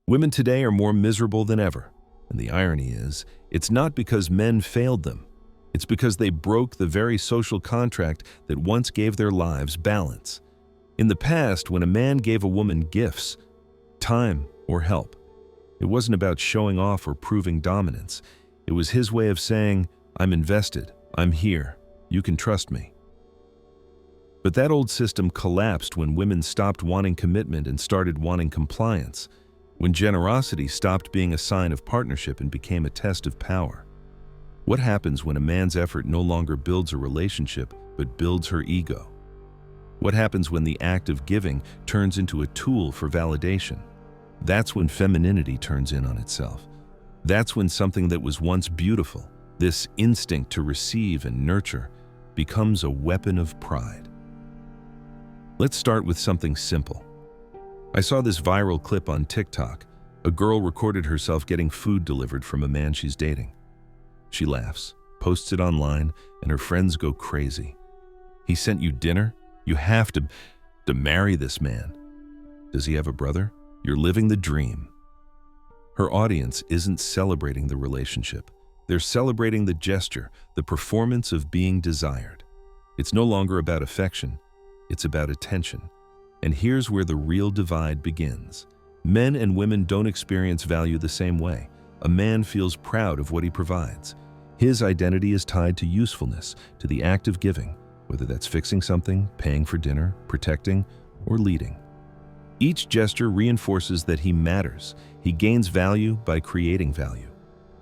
Women today are more miserable than ever, and the irony is, it's not because men failed them. It's because they broke the very social contract that once gave their lives balance. In the past, when a man gave a woman gifts, time, or help, it wasn't about showing off or proving dominance. It was his way of saying, "I'm invested, I'm here, you can trust me." But that old system collapsed when women stopped wanting commitment and started wanting compliance, when generosity stopped being a sign of partnership and became a test of power. What happens when a man's effort no longer builds a relationship but builds her ego? What happens when the act of giving turns into a tool for validation? That's when femininity turns in on itself. That's when something that was once beautiful, this instinct to receive and nurture, becomes a weapon of pride. Let's start with something simple. I saw this viral clip on TikTok. A girl recorded herself getting food delivered from a man she's dating. She laughs, posts it online, and her friends go crazy. "He sent you dinner? You have to marry this man. Does he have a brother? You're living the dream." Her audience isn't celebrating the relationship. They're celebrating the gesture, the performance of being desired. It's no longer about affection, it's about attention. And here's where the real divide begins. Men and women don't experience value the same way. A man feels proud of what he provides. His identity is tied to usefulness, to the act of giving, whether that's fixing something, paying for dinner, protecting, or leading. Each gesture reinforces that he matters. He gains value by creating value.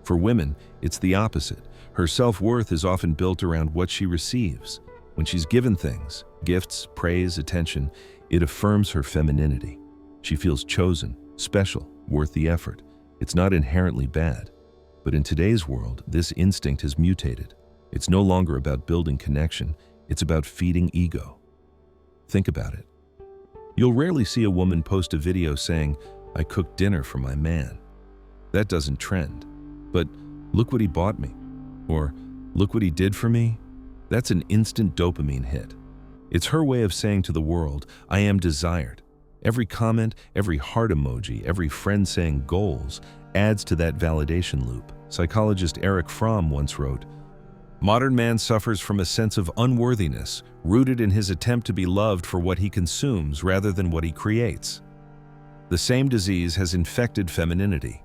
For women, it's the opposite. Her self-worth is often built around what she receives. When she's given things, gifts, praise, attention, it affirms her femininity. She feels chosen, special, worth the effort. It's not inherently bad. But in today's world, this instinct has mutated. It's no longer about building connection. It's about feeding ego. Think about it. You'll rarely see a woman post a video saying, "I cooked dinner for my man." That doesn't trend. But "Look what he bought me," or "Look what he did for me," that's an instant dopamine hit. It's her way of saying to the world, "I am desired." Every comment, every heart emoji, every friend saying goals adds to that validation loop. Psychologist Eric Fromm once wrote, "Modern man suffers from a sense of unworthiness, rooted in his attempt to be loved for what he consumes rather than what he creates." The same disease has infected femininity.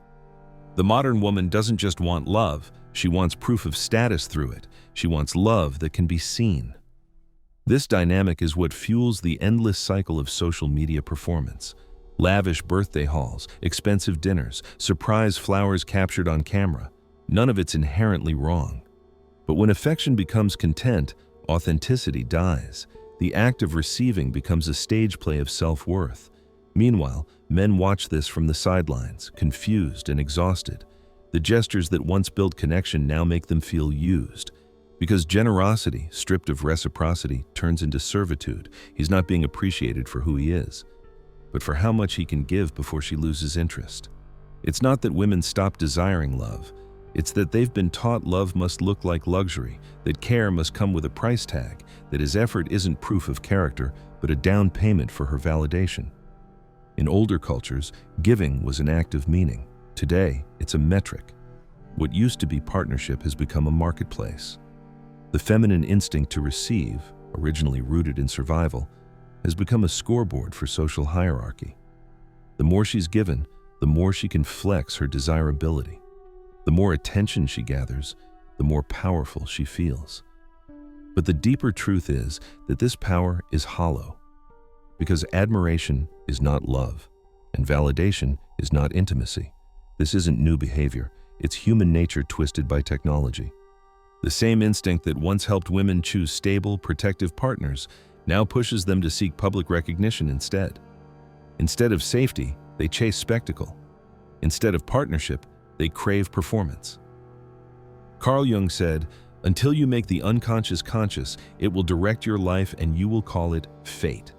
The modern woman doesn't just want love, she wants proof of status through it. She wants love that can be seen. This dynamic is what fuels the endless cycle of social media performance. Lavish birthday hauls, expensive dinners, surprise flowers captured on camera. None of it's inherently wrong. But when affection becomes content, authenticity dies. The act of receiving becomes a stage play of self-worth. Meanwhile, men watch this from the sidelines, confused and exhausted. The gestures that once built connection now make them feel used. Because generosity, stripped of reciprocity, turns into servitude. He's not being appreciated for who he is, but for how much he can give before she loses interest. It's not that women stop desiring love. It's that they've been taught love must look like luxury, that care must come with a price tag, that his effort isn't proof of character, but a down payment for her validation. In older cultures, giving was an act of meaning. Today, it's a metric. What used to be partnership has become a marketplace. The feminine instinct to receive, originally rooted in survival, has become a scoreboard for social hierarchy. The more she's given, the more she can flex her desirability. The more attention she gathers, the more powerful she feels. But the deeper truth is that this power is hollow, because admiration is not love, and validation is not intimacy. This isn't new behavior, it's human nature twisted by technology. The same instinct that once helped women choose stable, protective partners now pushes them to seek public recognition instead. Instead of safety, they chase spectacle. Instead of partnership, they crave performance. Carl Jung said, "Until you make the unconscious conscious, it will direct your life and you will call it fate."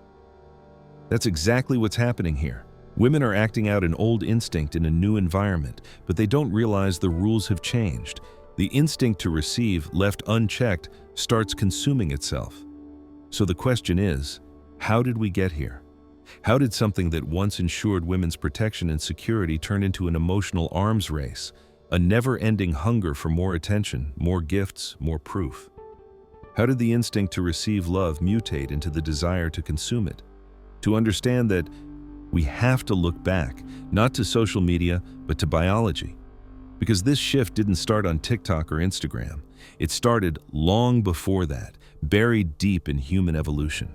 That's exactly what's happening here. Women are acting out an old instinct in a new environment, but they don't realize the rules have changed. The instinct to receive, left unchecked, starts consuming itself. So the question is, how did we get here? How did something that once ensured women's protection and security turn into an emotional arms race, a never-ending hunger for more attention, more gifts, more proof? How did the instinct to receive love mutate into the desire to consume it? To understand that, we have to look back, not to social media, but to biology. Because this shift didn't start on TikTok or Instagram. It started long before that, buried deep in human evolution.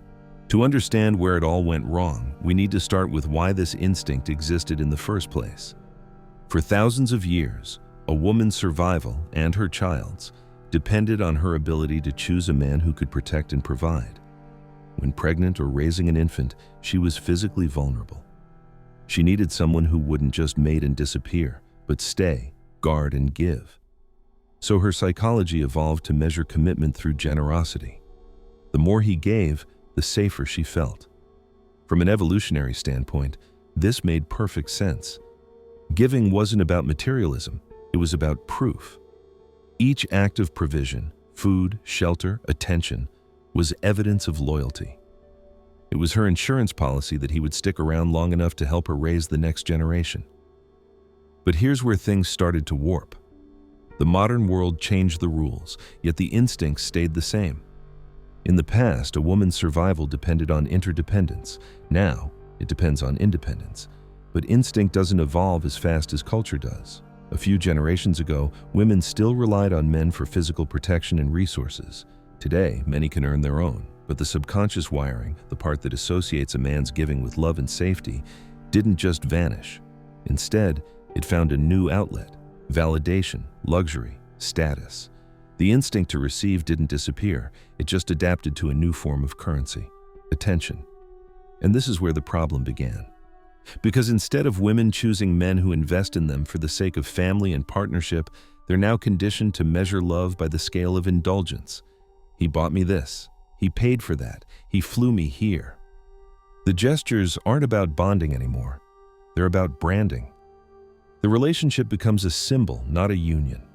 To understand where it all went wrong, we need to start with why this instinct existed in the first place. For thousands of years, a woman's survival and her child's depended on her ability to choose a man who could protect and provide. When pregnant or raising an infant, she was physically vulnerable. She needed someone who wouldn't just mate and disappear, but stay, guard, and give. So her psychology evolved to measure commitment through generosity. The more he gave, the safer she felt. From an evolutionary standpoint, this made perfect sense. Giving wasn't about materialism, it was about proof. Each act of provision, food, shelter, attention, was evidence of loyalty. It was her insurance policy that he would stick around long enough to help her raise the next generation. But here's where things started to warp. The modern world changed the rules, yet the instincts stayed the same. In the past, a woman's survival depended on interdependence. Now, it depends on independence. But instinct doesn't evolve as fast as culture does. A few generations ago, women still relied on men for physical protection and resources. Today, many can earn their own, but the subconscious wiring, the part that associates a man's giving with love and safety, didn't just vanish. Instead, it found a new outlet: validation, luxury, status. The instinct to receive didn't disappear, it just adapted to a new form of currency: attention. And this is where the problem began. Because instead of women choosing men who invest in them for the sake of family and partnership, they're now conditioned to measure love by the scale of indulgence. He bought me this. He paid for that. He flew me here. The gestures aren't about bonding anymore. They're about branding. The relationship becomes a symbol, not a union.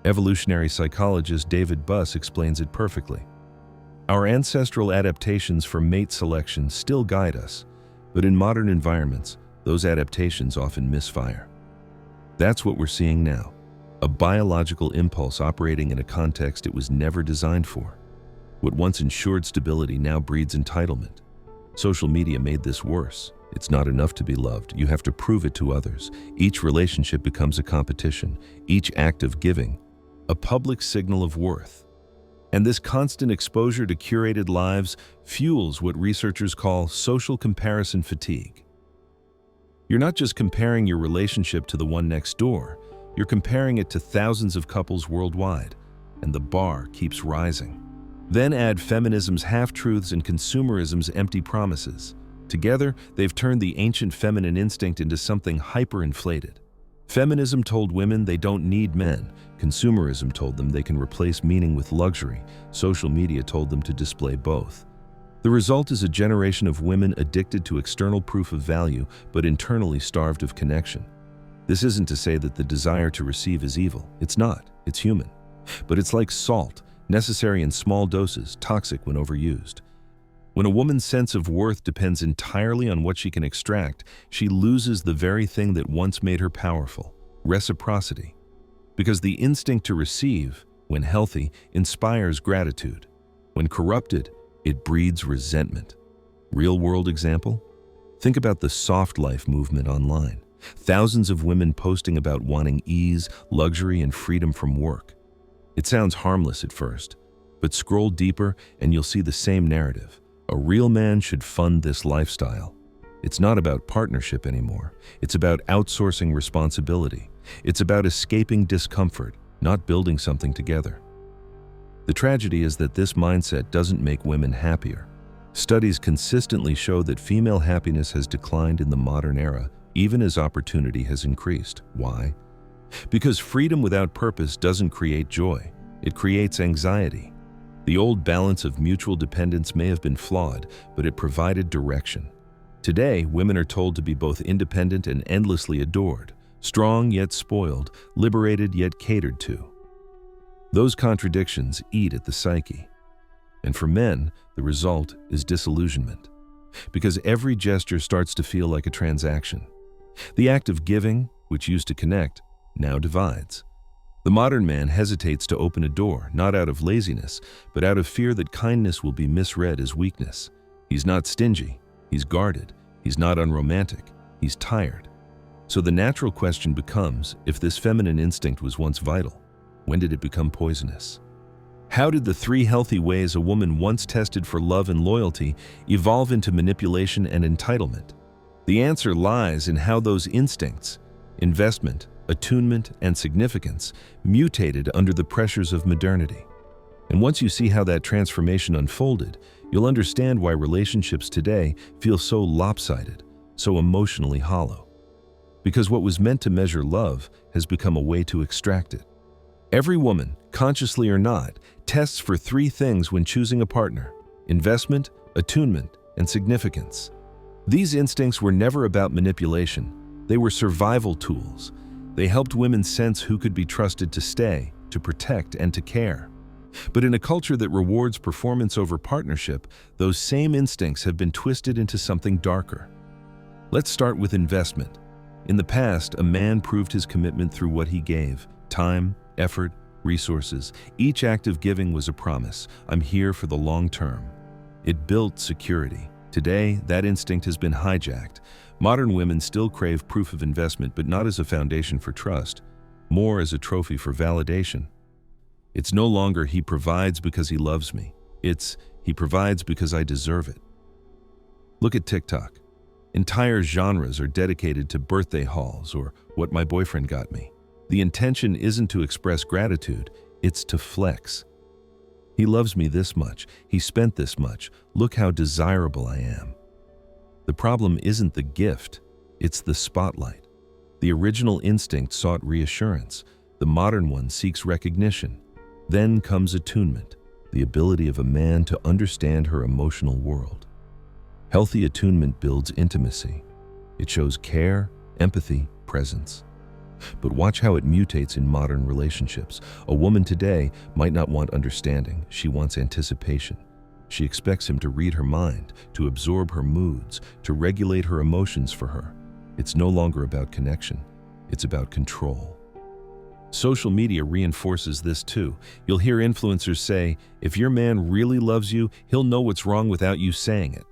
Evolutionary psychologist David Buss explains it perfectly. Our ancestral adaptations for mate selection still guide us, but in modern environments, those adaptations often misfire. That's what we're seeing now, a biological impulse operating in a context it was never designed for. What once ensured stability now breeds entitlement. Social media made this worse. It's not enough to be loved, you have to prove it to others. Each relationship becomes a competition, each act of giving, a public signal of worth. And this constant exposure to curated lives fuels what researchers call social comparison fatigue. You're not just comparing your relationship to the one next door, you're comparing it to thousands of couples worldwide, and the bar keeps rising. Then add feminism's half-truths and consumerism's empty promises. Together, they've turned the ancient feminine instinct into something hyper-inflated. Feminism told women they don't need men. Consumerism told them they can replace meaning with luxury. Social media told them to display both. The result is a generation of women addicted to external proof of value, but internally starved of connection. This isn't to say that the desire to receive is evil. It's not. It's human. But it's like salt, necessary in small doses, toxic when overused. When a woman's sense of worth depends entirely on what she can extract, she loses the very thing that once made her powerful: reciprocity. Because the instinct to receive, when healthy, inspires gratitude. When corrupted, it breeds resentment. Real-world example? Think about the soft life movement online. Thousands of women posting about wanting ease, luxury, and freedom from work. It sounds harmless at first, but scroll deeper and you'll see the same narrative. A real man should fund this lifestyle. It's not about partnership anymore. It's about outsourcing responsibility. It's about escaping discomfort, not building something together. The tragedy is that this mindset doesn't make women happier. Studies consistently show that female happiness has declined in the modern era, even as opportunity has increased. Why? Because freedom without purpose doesn't create joy. It creates anxiety. The old balance of mutual dependence may have been flawed, but it provided direction. Today, women are told to be both independent and endlessly adored, strong yet spoiled, liberated yet catered to. Those contradictions eat at the psyche. And for men, the result is disillusionment. Because every gesture starts to feel like a transaction. The act of giving, which used to connect, now divides. The modern man hesitates to open a door, not out of laziness, but out of fear that kindness will be misread as weakness. He's not stingy, he's guarded, he's not unromantic, he's tired. So the natural question becomes, if this feminine instinct was once vital, when did it become poisonous? How did the 3 healthy ways a woman once tested for love and loyalty evolve into manipulation and entitlement? The answer lies in how those instincts, investment, attunement, and significance, mutated under the pressures of modernity. And once you see how that transformation unfolded, you'll understand why relationships today feel so lopsided, so emotionally hollow. Because what was meant to measure love has become a way to extract it. Every woman, consciously or not, tests for 3 things when choosing a partner: investment, attunement, and significance. These instincts were never about manipulation. They were survival tools. They helped women sense who could be trusted to stay, to protect, and to care. But in a culture that rewards performance over partnership, those same instincts have been twisted into something darker. Let's start with investment. In the past, a man proved his commitment through what he gave: time, effort, resources. Each act of giving was a promise: I'm here for the long term. It built security. Today, that instinct has been hijacked. Modern women still crave proof of investment, but not as a foundation for trust, more as a trophy for validation. It's no longer "he provides because he loves me." It's "he provides because I deserve it." Look at TikTok. Entire genres are dedicated to birthday hauls or what my boyfriend got me. The intention isn't to express gratitude, it's to flex. He loves me this much, he spent this much, look how desirable I am. The problem isn't the gift, it's the spotlight. The original instinct sought reassurance, the modern one seeks recognition. Then comes attunement, the ability of a man to understand her emotional world. Healthy attunement builds intimacy. It shows care, empathy, presence. But watch how it mutates in modern relationships. A woman today might not want understanding, she wants anticipation. She expects him to read her mind, to absorb her moods, to regulate her emotions for her. It's no longer about connection, it's about control. Social media reinforces this too. You'll hear influencers say, if your man really loves you, he'll know what's wrong without you saying it.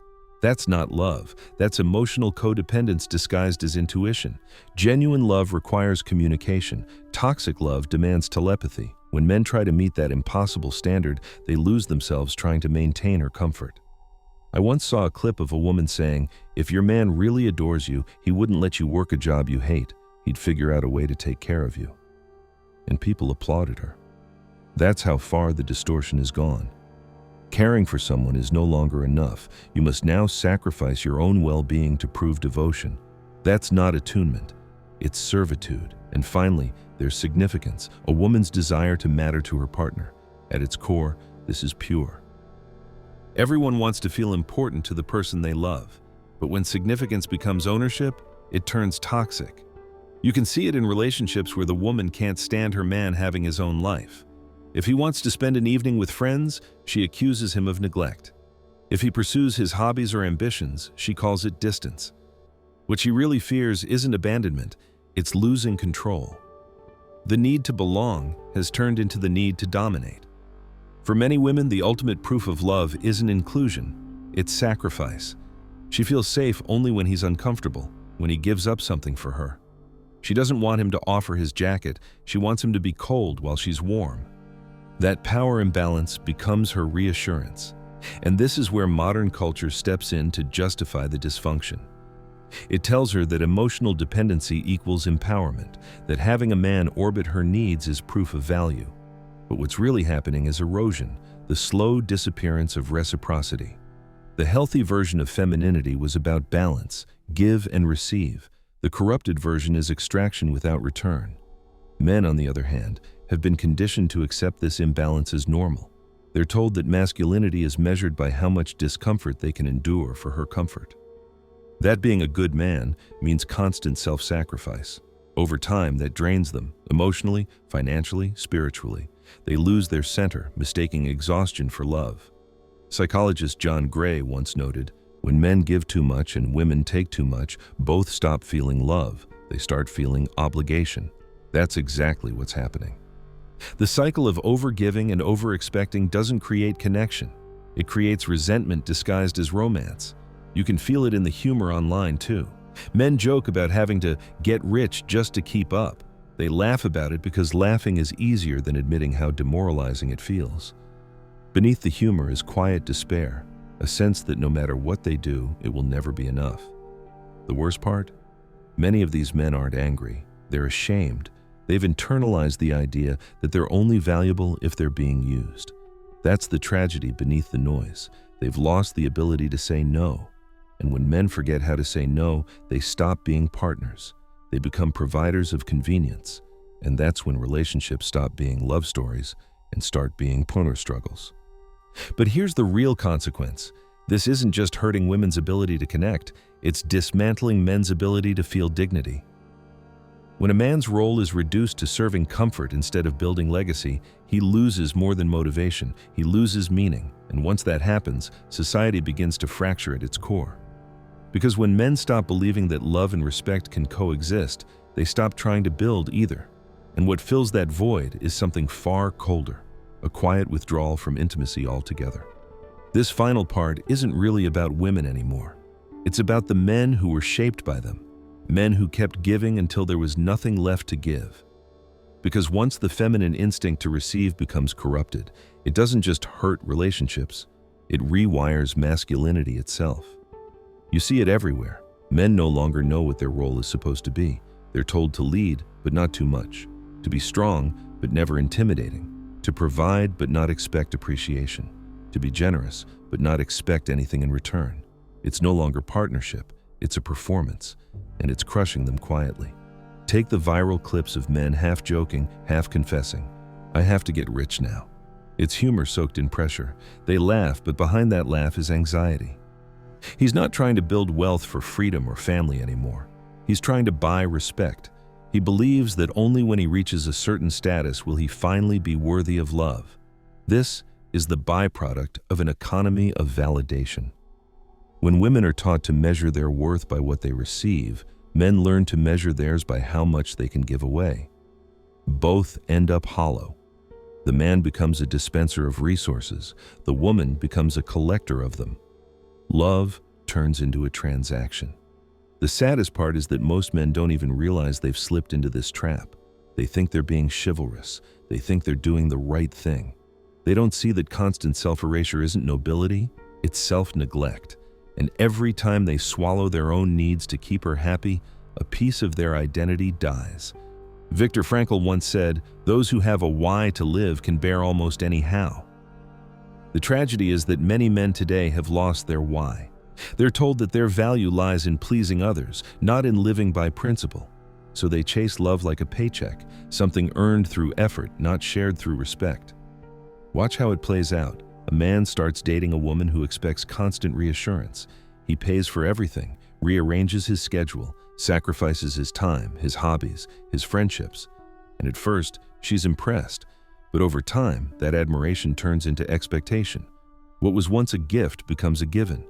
That's not love. That's emotional codependence disguised as intuition. Genuine love requires communication. Toxic love demands telepathy. When men try to meet that impossible standard, they lose themselves trying to maintain her comfort. I once saw a clip of a woman saying, if your man really adores you, he wouldn't let you work a job you hate. He'd figure out a way to take care of you. And people applauded her. That's how far the distortion has gone. Caring for someone is no longer enough. You must now sacrifice your own well-being to prove devotion. That's not attunement, it's servitude. And finally, there's significance, a woman's desire to matter to her partner. At its core, this is pure. Everyone wants to feel important to the person they love, but when significance becomes ownership, it turns toxic. You can see it in relationships where the woman can't stand her man having his own life. If he wants to spend an evening with friends, she accuses him of neglect. If he pursues his hobbies or ambitions, she calls it distance. What she really fears isn't abandonment, it's losing control. The need to belong has turned into the need to dominate. For many women, the ultimate proof of love isn't inclusion, it's sacrifice. She feels safe only when he's uncomfortable, when he gives up something for her. She doesn't want him to offer his jacket, she wants him to be cold while she's warm. That power imbalance becomes her reassurance. And this is where modern culture steps in to justify the dysfunction. It tells her that emotional dependency equals empowerment, that having a man orbit her needs is proof of value. But what's really happening is erosion, the slow disappearance of reciprocity. The healthy version of femininity was about balance, give and receive. The corrupted version is extraction without return. Men, on the other hand, have been conditioned to accept this imbalance as normal. They're told that masculinity is measured by how much discomfort they can endure for her comfort. That being a good man means constant self-sacrifice. Over time, that drains them, emotionally, financially, spiritually. They lose their center, mistaking exhaustion for love. Psychologist John Gray once noted, When men give too much and women take too much, both stop feeling love. They start feeling obligation. That's exactly what's happening. The cycle of overgiving and over-expecting doesn't create connection. It creates resentment disguised as romance. You can feel it in the humor online too. Men joke about having to get rich just to keep up. They laugh about it because laughing is easier than admitting how demoralizing it feels. Beneath the humor is quiet despair, a sense that no matter what they do, it will never be enough. The worst part? Many of these men aren't angry. They're ashamed. They've internalized the idea that they're only valuable if they're being used. That's the tragedy beneath the noise. They've lost the ability to say no. And when men forget how to say no, they stop being partners. They become providers of convenience. And that's when relationships stop being love stories and start being power struggles. But here's the real consequence. This isn't just hurting women's ability to connect, it's dismantling men's ability to feel dignity. When a man's role is reduced to serving comfort instead of building legacy, he loses more than motivation, he loses meaning, and once that happens, society begins to fracture at its core. Because when men stop believing that love and respect can coexist, they stop trying to build either. And what fills that void is something far colder, a quiet withdrawal from intimacy altogether. This final part isn't really about women anymore. It's about the men who were shaped by them. Men who kept giving until there was nothing left to give. Because once the feminine instinct to receive becomes corrupted, it doesn't just hurt relationships, it rewires masculinity itself. You see it everywhere. Men no longer know what their role is supposed to be. They're told to lead, but not too much. To be strong, but never intimidating. To provide, but not expect appreciation. To be generous, but not expect anything in return. It's no longer partnership, it's a performance. And it's crushing them quietly. Take the viral clips of men half joking, half confessing, "I have to get rich now." It's humor soaked in pressure. They laugh, but behind that laugh is anxiety. He's not trying to build wealth for freedom or family anymore. He's trying to buy respect. He believes that only when he reaches a certain status will he finally be worthy of love. This is the byproduct of an economy of validation. When women are taught to measure their worth by what they receive, men learn to measure theirs by how much they can give away. Both end up hollow. The man becomes a dispenser of resources. The woman becomes a collector of them. Love turns into a transaction. The saddest part is that most men don't even realize they've slipped into this trap. They think they're being chivalrous. They think they're doing the right thing. They don't see that constant self-erasure isn't nobility, it's self-neglect. And every time they swallow their own needs to keep her happy, a piece of their identity dies. Viktor Frankl once said, "Those who have a why to live can bear almost any how." The tragedy is that many men today have lost their why. They're told that their value lies in pleasing others, not in living by principle. So they chase love like a paycheck, something earned through effort, not shared through respect. Watch how it plays out. A man starts dating a woman who expects constant reassurance. He pays for everything, rearranges his schedule, sacrifices his time, his hobbies, his friendships. And at first, she's impressed. But over time, that admiration turns into expectation. What was once a gift becomes a given.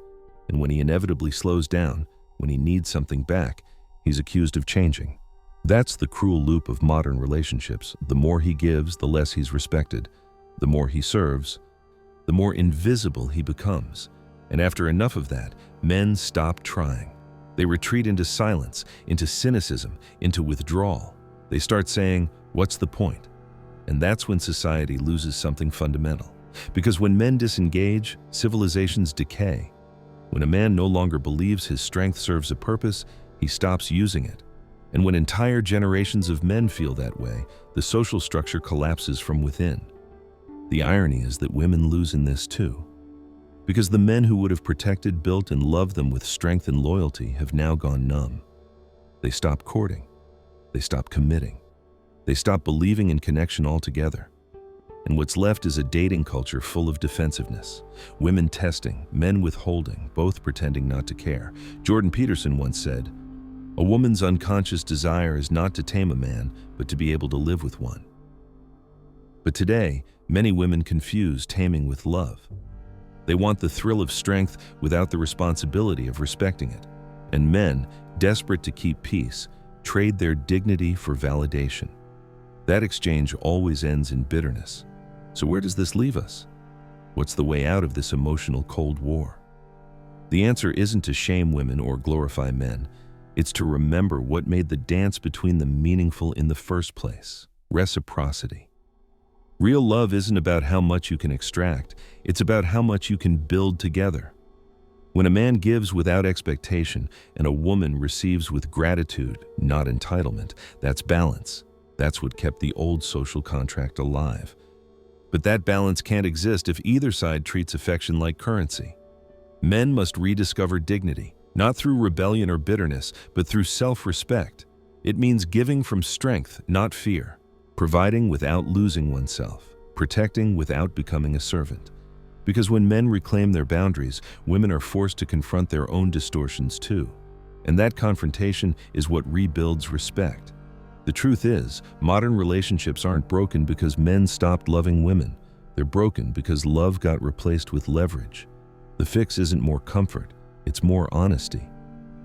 And when he inevitably slows down, when he needs something back, he's accused of changing. That's the cruel loop of modern relationships. The more he gives, the less he's respected. The more he serves, the more invisible he becomes. And after enough of that, men stop trying. They retreat into silence, into cynicism, into withdrawal. They start saying, "What's the point?" And that's when society loses something fundamental. Because when men disengage, civilizations decay. When a man no longer believes his strength serves a purpose, he stops using it. And when entire generations of men feel that way, the social structure collapses from within. The irony is that women lose in this too. Because the men who would have protected, built, and loved them with strength and loyalty have now gone numb. They stop courting. They stop committing. They stop believing in connection altogether. And what's left is a dating culture full of defensiveness. Women testing, men withholding, both pretending not to care. Jordan Peterson once said, "A woman's unconscious desire is not to tame a man, but to be able to live with one." But today, many women confuse taming with love. They want the thrill of strength without the responsibility of respecting it. And men, desperate to keep peace, trade their dignity for validation. That exchange always ends in bitterness. So where does this leave us? What's the way out of this emotional Cold War? The answer isn't to shame women or glorify men. It's to remember what made the dance between them meaningful in the first place: reciprocity. Real love isn't about how much you can extract, it's about how much you can build together. When a man gives without expectation and a woman receives with gratitude, not entitlement, that's balance. That's what kept the old social contract alive. But that balance can't exist if either side treats affection like currency. Men must rediscover dignity, not through rebellion or bitterness, but through self-respect. It means giving from strength, not fear, providing without losing oneself, protecting without becoming a servant. Because when men reclaim their boundaries, women are forced to confront their own distortions too. And that confrontation is what rebuilds respect. The truth is, modern relationships aren't broken because men stopped loving women. They're broken because love got replaced with leverage. The fix isn't more comfort, it's more honesty.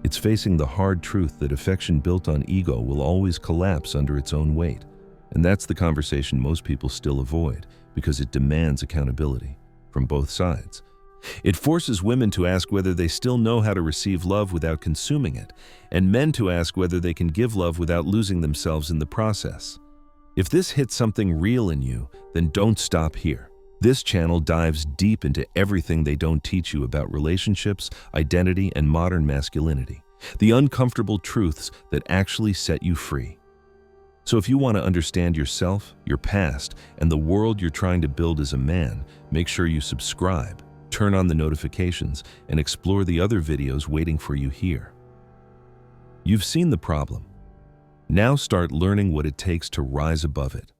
It's facing the hard truth that affection built on ego will always collapse under its own weight. And that's the conversation most people still avoid because it demands accountability from both sides. It forces women to ask whether they still know how to receive love without consuming it, and men to ask whether they can give love without losing themselves in the process. If this hits something real in you, then don't stop here. This channel dives deep into everything they don't teach you about relationships, identity, and modern masculinity. The uncomfortable truths that actually set you free. So if you want to understand yourself, your past, and the world you're trying to build as a man, make sure you subscribe, turn on the notifications, and explore the other videos waiting for you here. You've seen the problem. Now start learning what it takes to rise above it.